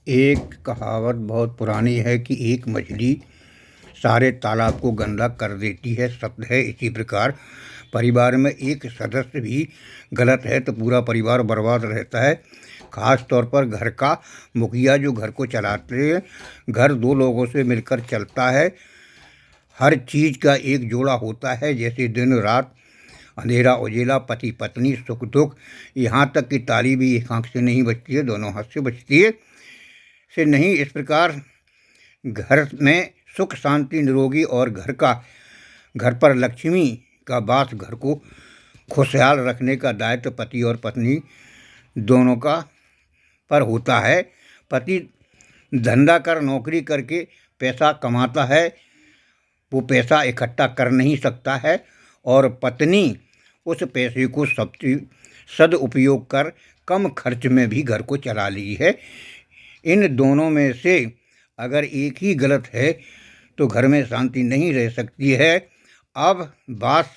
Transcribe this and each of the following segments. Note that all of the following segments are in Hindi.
एक कहावत बहुत पुरानी है कि एक मछली सारे तालाब को गंदा कर देती है। सत्य है। इसी प्रकार परिवार में एक सदस्य भी गलत है तो पूरा परिवार बर्बाद रहता है। खास तौर पर घर का मुखिया जो घर को चलाते हैं। घर दो लोगों से मिलकर चलता है। हर चीज़ का एक जोड़ा होता है, जैसे दिन रात, अंधेरा उजेला, पति पत्नी, सुख दुख। यहाँ तक कि ताली भी एक आँख से नहीं बजती है, दोनों हाथ से बजती है। से नहीं, इस प्रकार घर में सुख शांति निरोगी और घर पर लक्ष्मी का वास, घर को खुशहाल रखने का दायित्व पति और पत्नी दोनों का पर होता है। पति धंधा कर नौकरी करके पैसा कमाता है, वो पैसा इकट्ठा कर नहीं सकता है, और पत्नी उस पैसे को सदुपयोग कर कम खर्च में भी घर को चला ली है। इन दोनों में से अगर एक ही गलत है तो घर में शांति नहीं रह सकती है। अब बात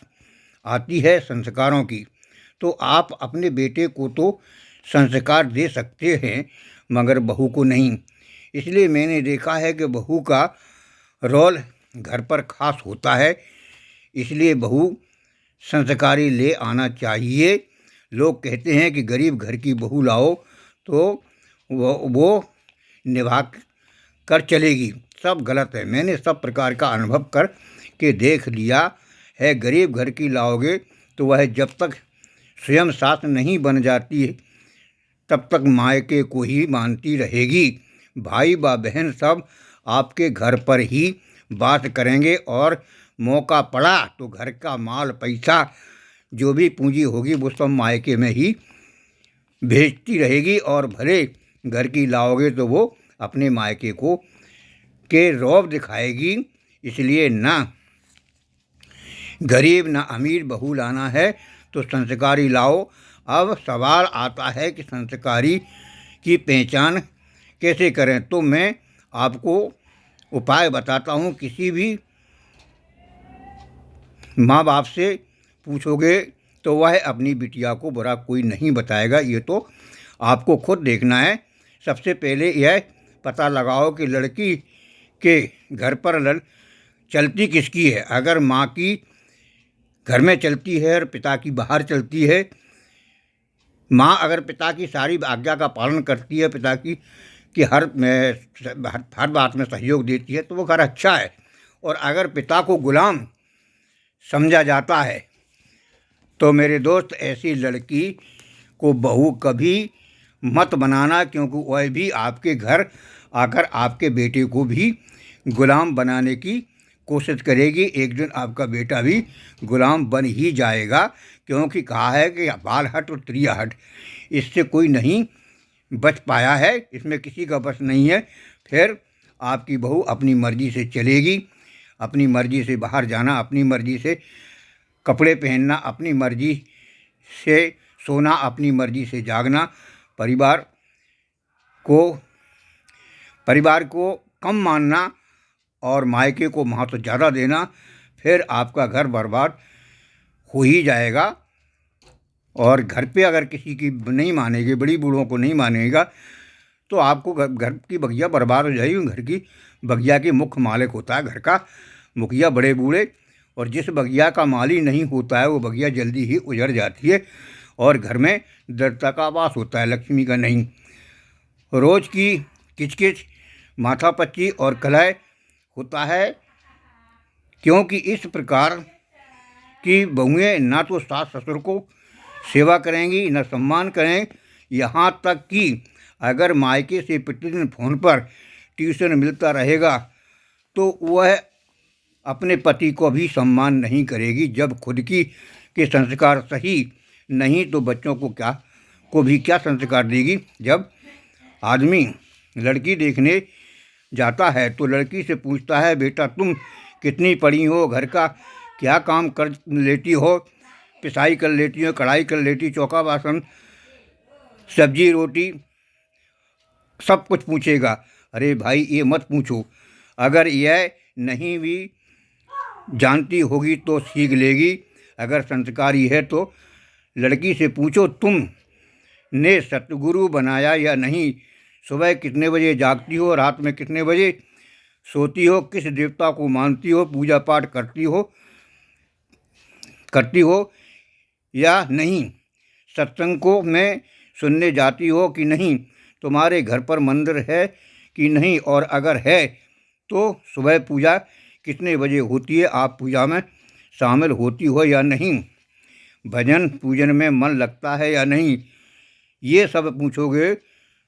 आती है संस्कारों की। तो आप अपने बेटे को तो संस्कार दे सकते हैं, मगर बहू को नहीं। इसलिए मैंने देखा है कि बहू का रोल घर पर खास होता है। इसलिए बहू संस्कारी ले आना चाहिए। लोग कहते हैं कि गरीब घर की बहू लाओ तो वो निभा कर चलेगी। सब गलत है। मैंने सब प्रकार का अनुभव कर के देख लिया है। गरीब घर की लाओगे तो वह जब तक स्वयं सास नहीं बन जाती तब तक मायके को ही मानती रहेगी। भाई व बहन सब आपके घर पर ही बात करेंगे, और मौका पड़ा तो घर का माल पैसा जो भी पूंजी होगी वो सब मायके में ही भेजती रहेगी। और भले घर की लाओगे तो वो अपने मायके को के रौब दिखाएगी। इसलिए ना गरीब ना अमीर बहू लाना है तो संस्कारी लाओ। अब सवाल आता है कि संस्कारी की पहचान कैसे करें, तो मैं आपको उपाय बताता हूँ। किसी भी माँ बाप से पूछोगे तो वह अपनी बिटिया को बुरा कोई नहीं बताएगा। ये तो आपको खुद देखना है। सबसे पहले यह पता लगाओ कि लड़की के घर पर चलती किसकी है। अगर माँ की घर में चलती है और पिता की बाहर चलती है, माँ अगर पिता की सारी आज्ञा का पालन करती है, पिता की हर बात में सहयोग देती है, तो वो घर अच्छा है। और अगर पिता को गुलाम समझा जाता है तो मेरे दोस्त, ऐसी लड़की को बहू कभी मत बनाना, क्योंकि वह भी आपके घर आकर आपके बेटे को भी गुलाम बनाने की कोशिश करेगी। एक दिन आपका बेटा भी गुलाम बन ही जाएगा, क्योंकि कहा है कि बाल हट और त्रिया हट, इससे कोई नहीं बच पाया है। इसमें किसी का बस नहीं है। फिर आपकी बहू अपनी मर्जी से चलेगी, अपनी मर्जी से बाहर जाना, अपनी मर्जी से कपड़े पहनना, अपनी मर्जी से सोना, अपनी मर्जी से जागना। परिवार को कम मानना और मायके को महत्व ज़्यादा देना, फिर आपका घर बर्बाद हो ही जाएगा। और घर पे अगर किसी की नहीं मानेगी, बड़ी बूढ़ों को नहीं मानेगा, तो आपको घर की बगिया बर्बाद हो जाएगी। घर की बगिया के मुख्य मालिक होता है घर का मुखिया, बड़े बूढ़े। और जिस बगिया का माली नहीं होता है वो बगिया जल्दी ही उजड़ जाती है, और घर में दरिद्रता का वास होता है, लक्ष्मी का नहीं। रोज़ की किचकिच, माथापच्ची और कलह होता है, क्योंकि इस प्रकार की बहुएं ना तो सास ससुर को सेवा करेंगी, न सम्मान करें। यहाँ तक कि अगर मायके से प्रतिदिन फ़ोन पर ट्यूशन मिलता रहेगा तो वह अपने पति को भी सम्मान नहीं करेगी। जब खुद के संस्कार सही नहीं तो बच्चों को भी क्या संस्कार देगी। जब आदमी लड़की देखने जाता है तो लड़की से पूछता है, बेटा तुम कितनी पढ़ी हो, घर का क्या काम कर लेती हो, पिसाई कर लेती हो, कढ़ाई कर लेती, चौका बासन, सब्जी रोटी, सब कुछ पूछेगा। अरे भाई, ये मत पूछो। अगर यह नहीं भी जानती होगी तो सीख लेगी। अगर संस्कारी है तो लड़की से पूछो, तुम ने सतगुरु बनाया या नहीं, सुबह कितने बजे जागती हो, रात में कितने बजे सोती हो, किस देवता को मानती हो, पूजा पाठ करती हो या नहीं, सत्संग को में सुनने जाती हो कि नहीं, तुम्हारे घर पर मंदिर है कि नहीं, और अगर है तो सुबह पूजा कितने बजे होती है, आप पूजा में शामिल होती हो या नहीं, भजन पूजन में मन लगता है या नहीं। ये सब पूछोगे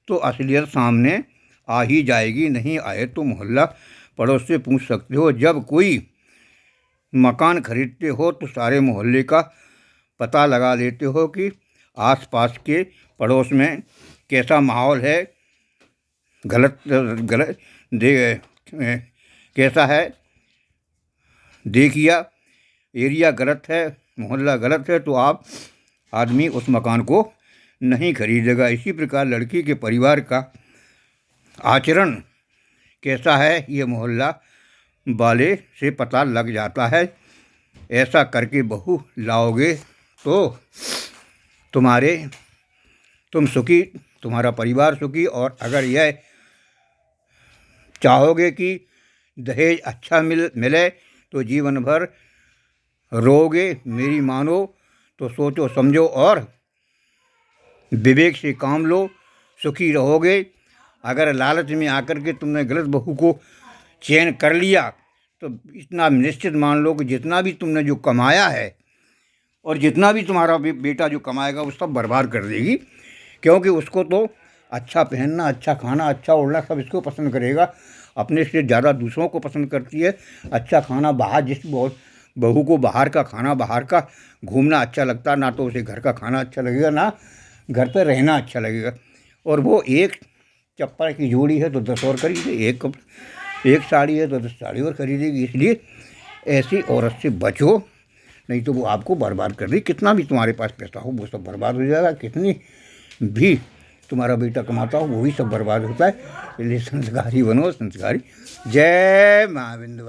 तो असलियत सामने आ ही जाएगी। नहीं आए तो मोहल्ला पड़ोस से पूछ सकते हो। जब कोई मकान खरीदते हो तो सारे मोहल्ले का पता लगा लेते हो कि आसपास के पड़ोस में कैसा माहौल है, गलत गलत कैसा है, देखिए एरिया गलत है, मोहल्ला गलत है, तो आदमी उस मकान को नहीं खरीदेगा। इसी प्रकार लड़की के परिवार का आचरण कैसा है, ये मोहल्ला वाले से पता लग जाता है। ऐसा करके बहू लाओगे तो तुम सुखी, तुम्हारा परिवार सुखी। और अगर यह चाहोगे कि दहेज अच्छा मिले तो जीवन भर रोगे। मेरी मानो तो सोचो समझो और विवेक से काम लो, सुखी रहोगे। अगर लालच में आकर के तुमने गलत बहू को चयन कर लिया तो इतना निश्चित मान लो कि जितना भी तुमने जो कमाया है और जितना भी तुम्हारा बेटा जो कमाएगा वो सब बर्बाद कर देगी। क्योंकि उसको तो अच्छा पहनना, अच्छा खाना, अच्छा ओढ़ना सब इसको पसंद करेगा। अपने से ज़्यादा दूसरों को पसंद करती है। अच्छा खाना बाहर, जिस बहू को बाहर का खाना, बाहर का घूमना अच्छा लगता, ना तो उसे घर का खाना अच्छा लगेगा, ना घर पर रहना अच्छा लगेगा। और वो एक चप्पल की जोड़ी है तो 10 और खरीदे, एक साड़ी है तो 10 साड़ी और खरीदेगी। इसलिए ऐसी औरत से बचो, नहीं तो वो आपको बर्बाद कर देगी। कितना भी तुम्हारे पास पैसा हो वो सब बर्बाद हो जाएगा, कितनी भी तुम्हारा बेटा कमाता हो वो भी सब बर्बाद होता है। इसलिए संस्कारी बनो, संस्कारी। जय माँ विंध्यवासिनी।